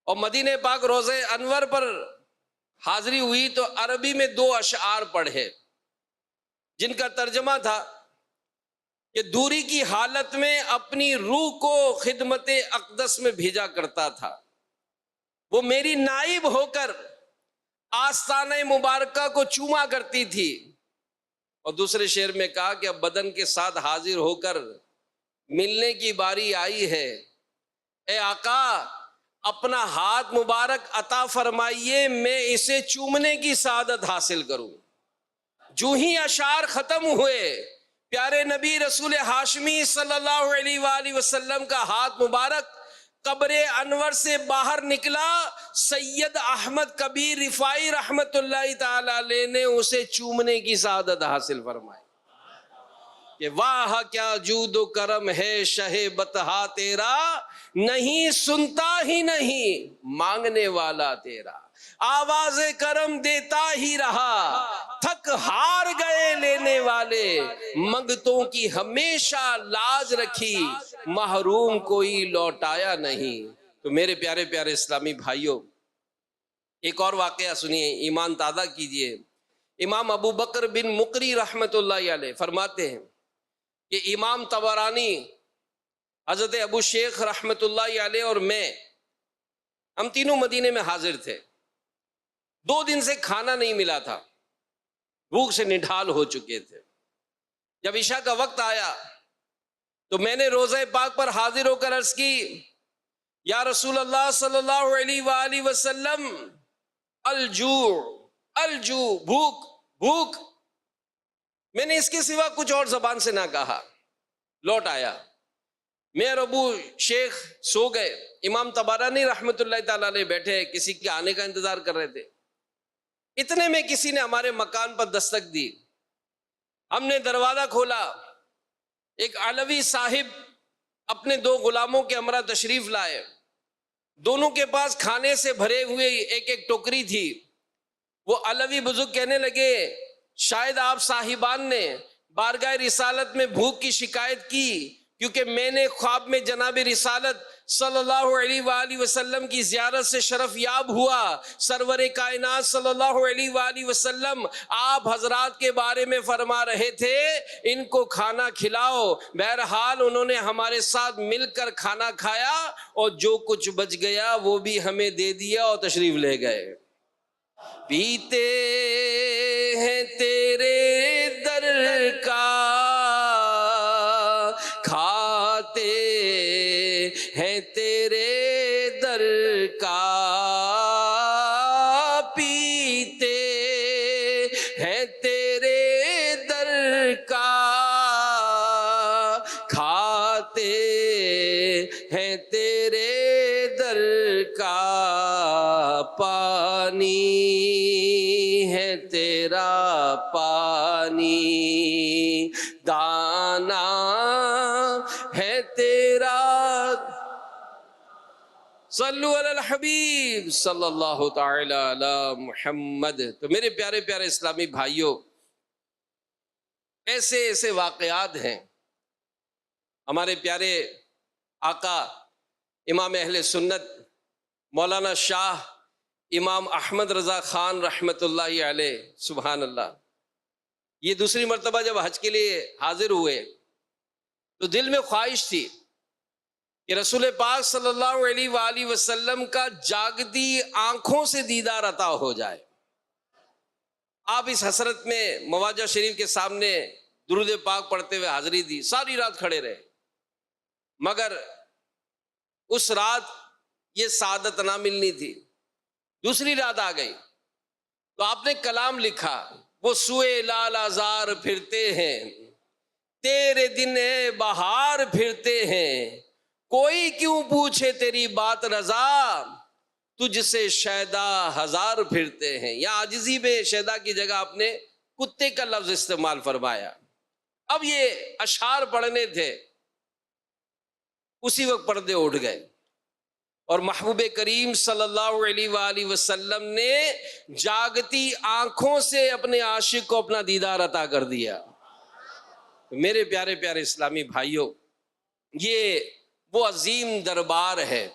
اور مدینہ پاک روضہ انور پر حاضری ہوئی، تو عربی میں 2 اشعار پڑھے جن کا ترجمہ تھا کہ دوری کی حالت میں اپنی روح کو خدمت اقدس میں بھیجا کرتا تھا، وہ میری نائب ہو کر آستانہ مبارکہ کو چوما کرتی تھی، اور دوسرے شعر میں کہا کہ اب بدن کے ساتھ حاضر ہو کر ملنے کی باری آئی ہے، اے آقا اپنا ہاتھ مبارک عطا فرمائیے، میں اسے چومنے کی سعادت حاصل کروں۔ جو ہی اشعار ختم ہوئے، پیارے نبی رسول ہاشمی صلی اللہ علیہ وآلہ وسلم کا ہاتھ مبارک قبر انور سے باہر نکلا، سید احمد کبیر رفاعی رحمت اللہ تعالی علیہ نے اسے چومنے کی سعادت حاصل فرمائی کہ واہ کیا جود و کرم ہے شہ بطحا تیرا، نہیں سنتا ہی نہیں مانگنے والا تیرا، آواز کرم دیتا ہی رہا، تھک ہار گئے لینے والے، منگتوں کی ہمیشہ لاج رکھی، محروم کوئی لوٹایا نہیں۔ تو میرے پیارے پیارے اسلامی بھائیوں، ایک اور واقعہ سنیے، ایمان تازہ کیجئے۔ امام ابو بکر بن مقری رحمت اللہ علیہ فرماتے ہیں کہ امام طبرانی، حضرت ابو شیخ رحمت اللہ علیہ اور میں، ہم تینوں مدینے میں حاضر تھے، 2 دن سے کھانا نہیں ملا تھا، بھوک سے نڈھال ہو چکے تھے۔ جب عشاء کا وقت آیا تو میں نے روضہ پاک پر حاضر ہو کر عرض کی، یا رسول اللہ صلی اللہ علیہ وآلہ وسلم، الجوع الجوع، بھوک بھوک۔ میں نے اس کے سوا کچھ اور زبان سے نہ کہا، لوٹ آیا، میں اور ابو شیخ سو گئے، امام طبرانی رحمت اللہ تعالیٰ علیہ بیٹھے کسی کے آنے کا انتظار کر رہے تھے۔ اتنے میں کسی نے ہمارے مکان پر دستک دی، ہم نے دروازہ کھولا، ایک علوی صاحب اپنے 2 غلاموں کے ہمراہ تشریف لائے، دونوں کے پاس کھانے سے بھرے ہوئے ایک ٹوکری تھی۔ وہ علوی بزرگ کہنے لگے، شاید آپ صاحبان نے بارگاہ رسالت میں بھوک کی شکایت کی، کیونکہ میں نے خواب میں جناب رسالت صلی اللہ علیہ وآلہ وسلم کی زیارت سے شرف یاب ہوا. سرور کائنات صلی اللہ علیہ وآلہ وسلم آپ حضرات کے بارے میں فرما رہے تھے ان کو کھانا کھلاؤ. بہرحال انہوں نے ہمارے ساتھ مل کر کھانا کھایا اور جو کچھ بچ گیا وہ بھی ہمیں دے دیا اور تشریف لے گئے. پیتے ہیں تیرے در کا، کھاتے ہیں تیرے در کا، پیتے ہیں تیرے در کا، کھاتے ہیں تیرے در کا، پانی ہے تیرا پانی، دانا ہے تیرا. صلو علی الحبیب صلی اللہ تعالی علی محمد. تو میرے پیارے پیارے اسلامی بھائیوں، ایسے ایسے واقعات ہیں. ہمارے پیارے آقا امام اہل سنت مولانا شاہ امام احمد رضا خان رحمت اللہ علیہ، سبحان اللہ، یہ دوسری مرتبہ جب حج کے لیے حاضر ہوئے تو دل میں خواہش تھی کہ رسول پاک صلی اللہ علیہ وآلہ وسلم کا جاگتی آنکھوں سے دیدار عطا ہو جائے. آپ اس حسرت میں مواجہ شریف کے سامنے درود پاک پڑھتے ہوئے حاضری دی، ساری رات کھڑے رہے، مگر اس رات یہ سعادت نہ ملنی تھی. دوسری رات آ گئی تو آپ نے کلام لکھا، وہ سوئے لال آزار پھرتے ہیں، تیرے دن بہار پھرتے ہیں، کوئی کیوں پوچھے تیری بات رضا، تجھ سے شیدا ہزار پھرتے ہیں. یا عاجزی میں شیدا کی جگہ آپ نے کتے کا لفظ استعمال فرمایا. اب یہ اشعار پڑھنے تھے، اسی وقت پردے اٹھ گئے اور محبوب کریم صلی اللہ علیہ وآلہ وسلم نے جاگتی آنکھوں سے اپنے عاشق کو اپنا دیدار عطا کر دیا. میرے پیارے پیارے اسلامی بھائیوں، یہ وہ عظیم دربار ہے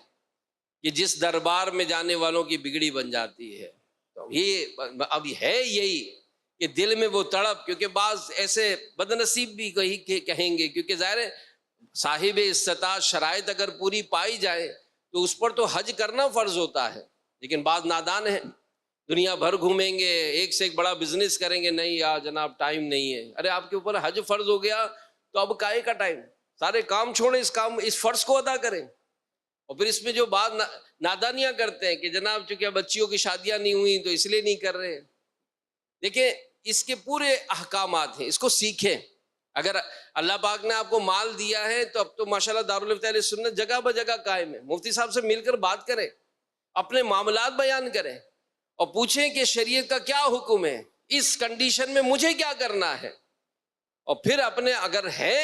کہ جس دربار میں جانے والوں کی بگڑی بن جاتی ہے. تو یہ اب ہے یہی کہ دل میں وہ تڑپ، کیونکہ بعض ایسے بد نصیب بھی کہیں گے، کیونکہ ظاہر ہے صاحب استطاعت شرائط اگر پوری پائی جائے تو اس پر تو حج کرنا فرض ہوتا ہے، لیکن بعض نادان ہیں، دنیا بھر گھومیں گے، ایک سے ایک بڑا بزنس کریں گے، نہیں یار جناب ٹائم نہیں ہے. ارے آپ کے اوپر حج فرض ہو گیا تو اب کائے کا ٹائم؟ سارے کام چھوڑیں، اس فرض کو ادا کریں. اور پھر اس میں جو بعض نادانیاں کرتے ہیں کہ جناب چونکہ بچیوں کی شادیاں نہیں ہوئی تو اس لیے نہیں کر رہے. دیکھیں اس کے پورے احکامات ہیں، اس کو سیکھیں. اگر اللہ پاک نے آپ کو مال دیا ہے تو اب تو ماشاءاللہ دارالفتہ اہل سنت جگہ بہ جگہ قائم ہے. مفتی صاحب سے مل کر بات کریں، اپنے معاملات بیان کریں اور پوچھیں کہ شریعت کا کیا حکم ہے، اس کنڈیشن میں مجھے کیا کرنا ہے. اور پھر اپنے اگر ہے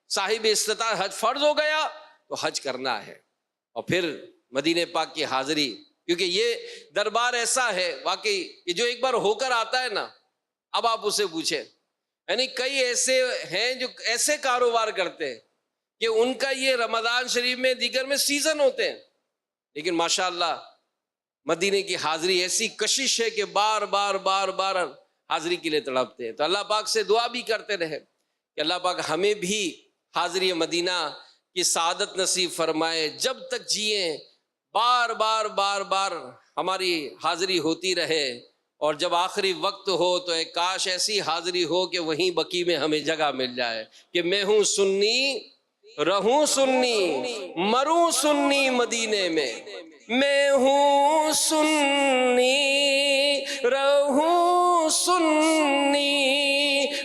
صاحب استطاعت حج فرض ہو گیا تو حج کرنا ہے. اور پھر مدینہ پاک کی حاضری، کیونکہ یہ دربار ایسا ہے واقعی کہ جو ایک بار ہو کر آتا ہے نا، اب آپ اسے پوچھیں. یعنی کئی ایسے ہیں جو ایسے کاروبار کرتے ہیں کہ ان کا یہ رمضان شریف میں دیگر میں سیزن ہوتے ہیں، لیکن ماشاءاللہ مدینے کی حاضری ایسی کشش ہے کہ بار بار بار بار حاضری کے لیے تڑپتے ہیں. تو اللہ پاک سے دعا بھی کرتے رہے کہ اللہ پاک ہمیں بھی حاضری مدینہ کی سعادت نصیب فرمائے. جب تک جئیں بار بار بار بار ہماری حاضری ہوتی رہے، اور جب آخری وقت ہو تو ایک کاش ایسی حاضری ہو کہ وہیں بقی میں ہمیں جگہ مل جائے کہ میں ہوں سنی، رہوں سنی، مروں سنی مدینے میں. میں ہوں سنی، رہوں سنی،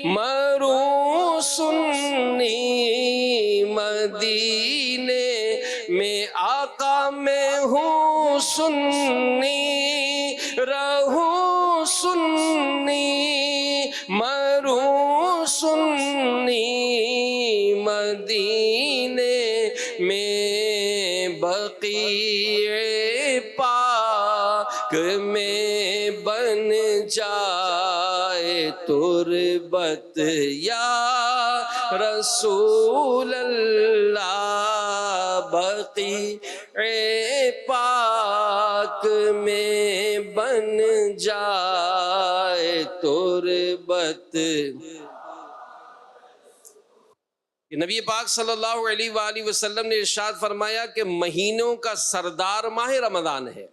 مروں سنی مدینے میں. آقا میں ہوں سنی، رہوں سنی، مروں سنی مدینے میں. بقیع پاک میں بن جائے تربت یا رسول اللہ. بقیع پاک میں بن جائے تربت. کہ نبی پاک صلی اللہ علیہ وآلہ وسلم نے ارشاد فرمایا کہ مہینوں کا سردار ماہ رمضان ہے،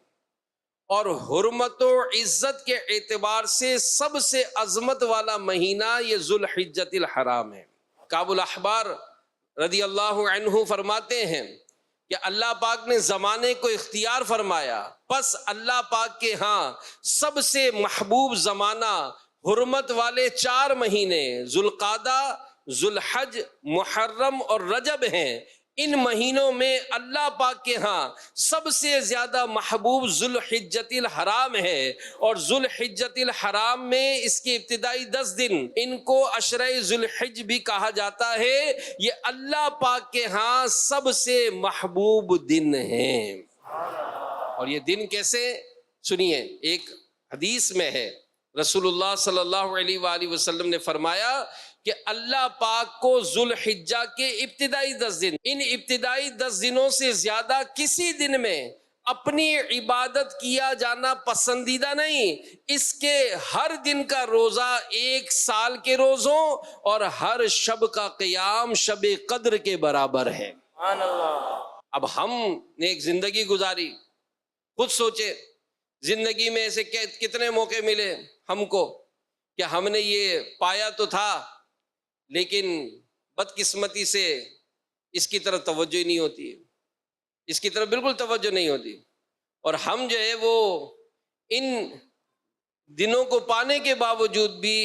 اور حرمت و عزت کے اعتبار سے سب سے عظمت والا مہینہ یہ ذوالحجۃ الحرام ہے. کعب الاحبار رضی اللہ عنہ فرماتے ہیں کہ اللہ پاک نے زمانے کو اختیار فرمایا، پس اللہ پاک کے ہاں سب سے محبوب زمانہ حرمت والے 4 مہینے ذوالقعدہ، ذوالحج، محرم اور رجب ہیں. ان مہینوں میں اللہ پاک کے ہاں سب سے زیادہ محبوب ذوالحجۃ الحرام ہے، اور ذوالحجۃ الحرام میں اس کے ابتدائی 10 دن ان کو عشرہ ذوالحج بھی کہا جاتا ہے. یہ اللہ پاک کے ہاں سب سے محبوب دن ہیں. اور یہ دن کیسے؟ سنیے، ایک حدیث میں ہے رسول اللہ صلی اللہ علیہ وآلہ وسلم نے فرمایا کہ اللہ پاک کو ذوالحجہ کے ابتدائی 10 دن، ان ابتدائی 10 دنوں سے زیادہ کسی دن میں اپنی عبادت کیا جانا پسندیدہ نہیں. اس کے ہر دن کا روزہ 1 سال کے روزوں اور ہر شب کا قیام شب قدر کے برابر ہے. سبحان اللہ. اب ہم نے ایک زندگی گزاری، خود سوچے زندگی میں ایسے کتنے موقع ملے ہم کو کہ ہم نے یہ پایا تو تھا لیکن بدقسمتی سے اس کی طرف توجہ ہی نہیں ہوتی، اس کی طرف بالکل توجہ نہیں ہوتی، اور ہم جو ہے وہ ان دنوں کو پانے کے باوجود بھی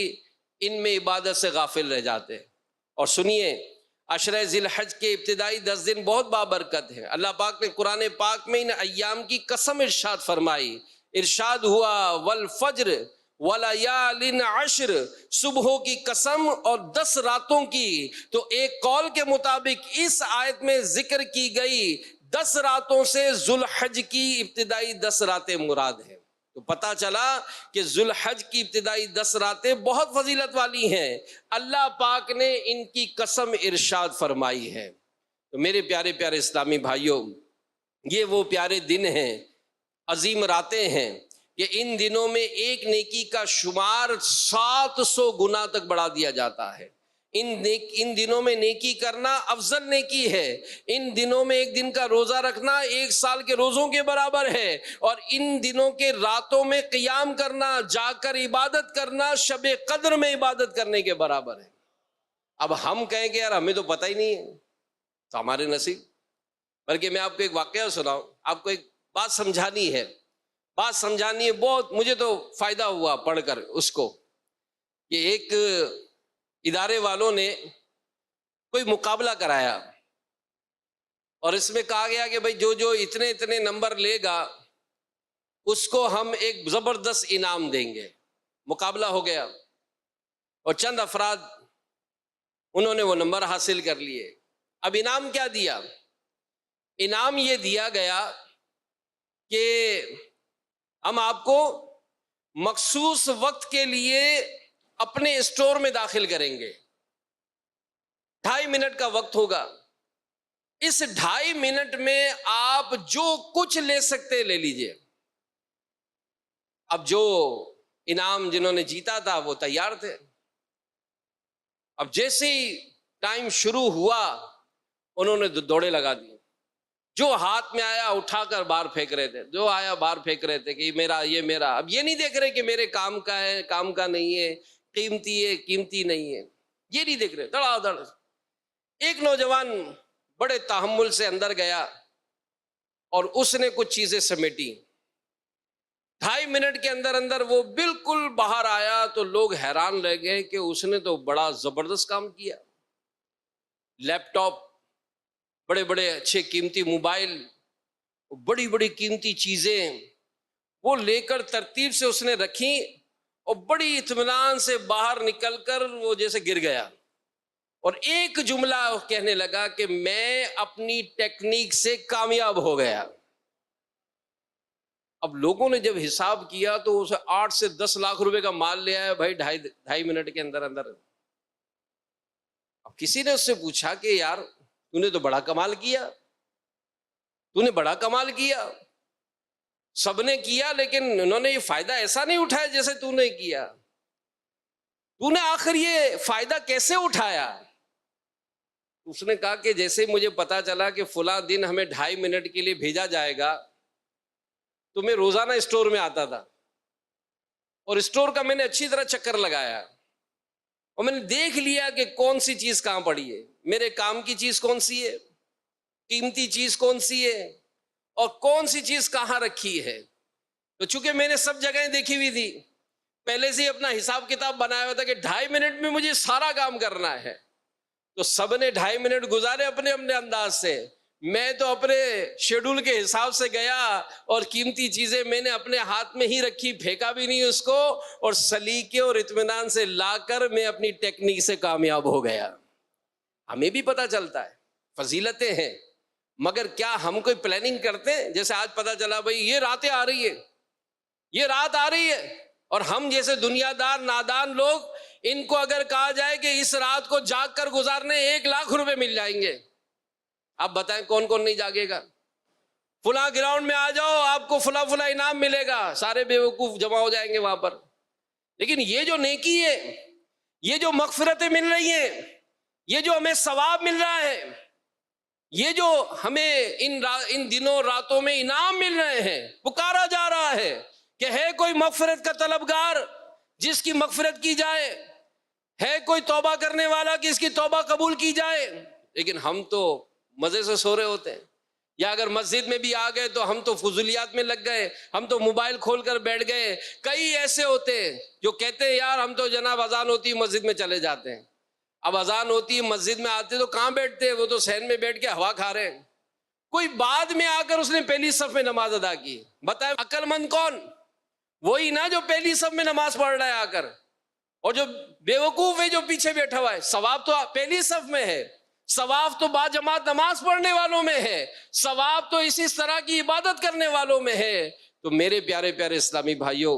ان میں عبادت سے غافل رہ جاتے ہیں. اور سنیے، عشرہ ذی الحج کے ابتدائی 10 دن بہت بابرکت ہیں. اللہ پاک نے قرآن پاک میں ان ایام کی قسم ارشاد فرمائی. ارشاد ہوا والفجر ولیال عشر، صبحوں کی قسم اور 10 راتوں کی. تو ایک قول کے مطابق اس آیت میں ذکر کی گئی 10 راتوں سے ذوالحج کی ابتدائی 10 راتیں مراد ہیں. تو پتہ چلا کہ ذوالحج کی ابتدائی 10 راتیں بہت فضیلت والی ہیں، اللہ پاک نے ان کی قسم ارشاد فرمائی ہے. تو میرے پیارے پیارے اسلامی بھائیوں، یہ وہ پیارے دن ہیں، عظیم راتیں ہیں کہ ان دنوں میں ایک نیکی کا شمار 700 گنا تک بڑھا دیا جاتا ہے. ان دنوں میں نیکی کرنا افضل نیکی ہے. ان دنوں میں ایک دن کا روزہ رکھنا 1 سال کے روزوں کے برابر ہے، اور ان دنوں کے راتوں میں قیام کرنا، جا کر عبادت کرنا شب قدر میں عبادت کرنے کے برابر ہے. اب ہم کہیں کہ یار ہمیں تو پتہ ہی نہیں ہے، تو ہمارے نصیب. بلکہ میں آپ کو ایک واقعہ سناؤں، آپ کو ایک بات سمجھانی ہے، بہت مجھے تو فائدہ ہوا پڑھ کر اس کو. کہ ایک ادارے والوں نے کوئی مقابلہ کرایا، اور اس میں کہا گیا کہ بھائی جو اتنے نمبر لے گا اس کو ہم ایک زبردست انعام دیں گے. مقابلہ ہو گیا اور چند افراد انہوں نے وہ نمبر حاصل کر لیے. اب انعام کیا دیا؟ انعام یہ دیا گیا کہ ہم آپ کو مخصوص وقت کے لیے اپنے اسٹور میں داخل کریں گے. 2.5 منٹ کا وقت ہوگا، اس 2.5 منٹ میں آپ جو کچھ لے سکتے لے لیجئے. اب جو انعام جنہوں نے جیتا تھا وہ تیار تھے. اب جیسے ہی ٹائم شروع ہوا انہوں نے دوڑے لگا دی، جو ہاتھ میں آیا اٹھا کر باہر پھینک رہے تھے، جو آیا باہر پھینک رہے تھے کہ یہ میرا، یہ میرا. اب یہ نہیں دیکھ رہے کہ میرے کام کا ہے، کام کا نہیں ہے، قیمتی ہے، قیمتی نہیں ہے، یہ نہیں دیکھ رہے. دڑا دڑ. ایک نوجوان بڑے تحمل سے اندر گیا اور اس نے کچھ چیزیں سمیٹی. 2.5 منٹ کے اندر وہ بالکل باہر آیا تو لوگ حیران رہ گئے کہ اس نے تو بڑا زبردست کام کیا. لیپ ٹاپ، بڑے بڑے اچھے قیمتی موبائل، بڑی بڑی قیمتی چیزیں وہ لے کر ترتیب سے اس نے رکھی، اور بڑی اطمینان سے باہر نکل کر وہ جیسے گر گیا، اور ایک جملہ کہنے لگا کہ میں اپنی ٹیکنیک سے کامیاب ہو گیا. اب لوگوں نے جب حساب کیا تو اسے 8 سے 10 لاکھ روپے کا مال لے آیا بھائی 2.5 منٹ کے اندر. اب کسی نے اس سے پوچھا کہ یار تو نے تو بڑا کمال کیا. تو نے بڑا کمال کیا، سب نے کیا لیکن انہوں نے یہ فائدہ ایسا نہیں اٹھایا جیسے تو نے کیا، تو نے آخر یہ فائدہ کیسے اٹھایا؟ اس نے کہا کہ جیسے مجھے پتا چلا کہ فلاں دن ہمیں 2.5 منٹ کے لیے بھیجا جائے گا تو میں روزانہ اسٹور میں آتا تھا، اور اسٹور کا میں نے اچھی طرح چکر لگایا اور میں نے دیکھ لیا کہ کون سی چیز کہاں پڑی ہے، میرے کام کی چیز کون سی ہے، قیمتی چیز کون سی ہے، اور کون سی چیز کہاں رکھی ہے۔ تو چونکہ میں نے سب جگہیں دیکھی ہوئی تھی، پہلے سے ہی اپنا حساب کتاب بنایا ہوا تھا کہ 2.5 منٹ میں مجھے سارا کام کرنا ہے، تو سب نے 2.5 منٹ گزارے اپنے اپنے انداز سے، میں تو اپنے شیڈول کے حساب سے گیا اور قیمتی چیزیں میں نے اپنے ہاتھ میں ہی رکھی، پھینکا بھی نہیں اس کو، اور سلیقے اور اطمینان سے لا کر میں اپنی ٹیکنیک سے کامیاب ہو گیا۔ ہمیں بھی پتہ چلتا ہے فضیلتیں ہیں، مگر کیا ہم کوئی پلاننگ کرتے ہیں؟ جیسے آج پتہ چلا بھائی یہ راتیں آ رہی ہے، یہ رات آ رہی ہے، اور ہم جیسے دنیا دار نادان لوگ، ان کو اگر کہا جائے کہ اس رات کو جاگ کر گزارنے 1 لاکھ روپے مل جائیں گے، آپ بتائیں کون کون نہیں جاگے گا؟ فلاں گراؤنڈ میں آ جاؤ، آپ کو فلاں فلاں انعام ملے گا، سارے بیوقوف جمع ہو جائیں گے وہاں پر۔ لیکن یہ جو نیکی ہے، یہ جو مغفرتیں مل رہی ہیں، یہ جو ہمیں ثواب مل رہا ہے، یہ جو ہمیں ان دنوں راتوں میں انعام مل رہے ہیں، پکارا جا رہا ہے کہ ہے کوئی مغفرت کا طلبگار جس کی مغفرت کی جائے، ہے کوئی توبہ کرنے والا کہ اس کی توبہ قبول کی جائے، لیکن ہم تو مزے سے سو رہے ہوتے ہیں، یا اگر مسجد میں بھی آ گئے تو ہم تو فضولیات میں لگ گئے، ہم تو موبائل کھول کر بیٹھ گئے۔ کئی ایسے ہوتے ہیں جو کہتے ہیں یار ہم تو جناب اذان ہوتی مسجد میں چلے جاتے ہیں، اب اذان ہوتی ہے مسجد میں آتے تو کہاں بیٹھتے ہیں، وہ تو صحن میں بیٹھ کے ہوا کھا رہے ہیں۔ کوئی بعد میں آ کر اس نے پہلی صف میں نماز ادا کی، بتائیں عقل مند کون؟ وہی نا جو پہلی صف میں نماز پڑھ رہا ہے آ کر، اور جو بیوقوف ہے جو پیچھے بیٹھا ہوا ہے۔ ثواب تو پہلی صف میں ہے، ثواب تو باجماعت نماز پڑھنے والوں میں ہے، ثواب تو اسی طرح کی عبادت کرنے والوں میں ہے۔ تو میرے پیارے پیارے اسلامی بھائیوں،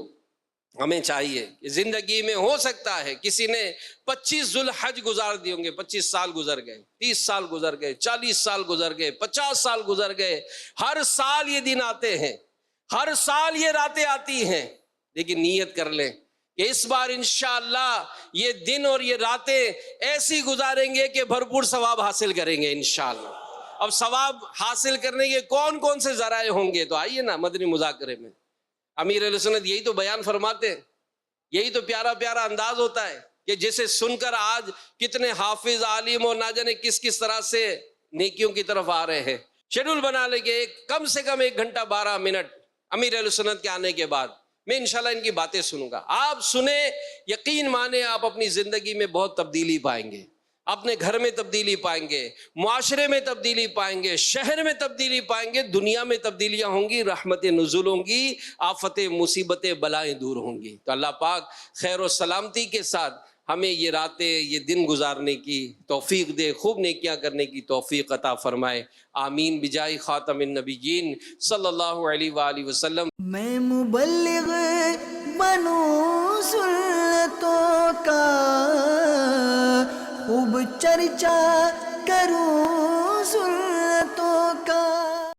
ہمیں چاہیے کہ زندگی میں ہو سکتا ہے کسی نے 25 ذوالحج گزار دی ہوں گے، 25 سال گزر گئے، 30 سال گزر گئے، 40 سال گزر گئے، 50 سال گزر گئے، ہر سال یہ دن آتے ہیں، ہر سال یہ راتیں آتی ہیں، لیکن نیت کر لیں کہ اس بار انشاءاللہ یہ دن اور یہ راتیں ایسی گزاریں گے کہ بھرپور ثواب حاصل کریں گے انشاءاللہ۔ اب ثواب حاصل کرنے کے کون کون سے ذرائع ہوں گے؟ تو آئیے نا مدنی مذاکرے میں امیر علیہ سنت یہی تو بیان فرماتے ہیں، یہی تو پیارا پیارا انداز ہوتا ہے کہ جسے سن کر آج کتنے حافظ، عالم اور نہ جانے کس کس طرح سے نیکیوں کی طرف آ رہے ہیں۔ شیڈول بنا لے کہ کم سے کم 1 گھنٹہ 12 منٹ امیر علیہ سنت کے آنے کے بعد میں انشاءاللہ ان کی باتیں سنوں گا، آپ سنیں، یقین مانیں آپ اپنی زندگی میں بہت تبدیلی پائیں گے، اپنے گھر میں تبدیلی پائیں گے، معاشرے میں تبدیلی پائیں گے، شہر میں تبدیلی پائیں گے، دنیا میں تبدیلیاں ہوں گی، رحمتیں نزول ہوں گی، آفتیں مصیبتیں بلائیں دور ہوں گی۔ تو اللہ پاک خیر و سلامتی کے ساتھ ہمیں یہ راتیں، یہ دن گزارنے کی توفیق دے، خوب نیکیاں کرنے کی توفیق عطا فرمائے، آمین بجائے خاتم النبیین صلی اللہ علیہ وآلہ وسلم۔ میں مبلغ بنوں سنتوں کا خوب چرچا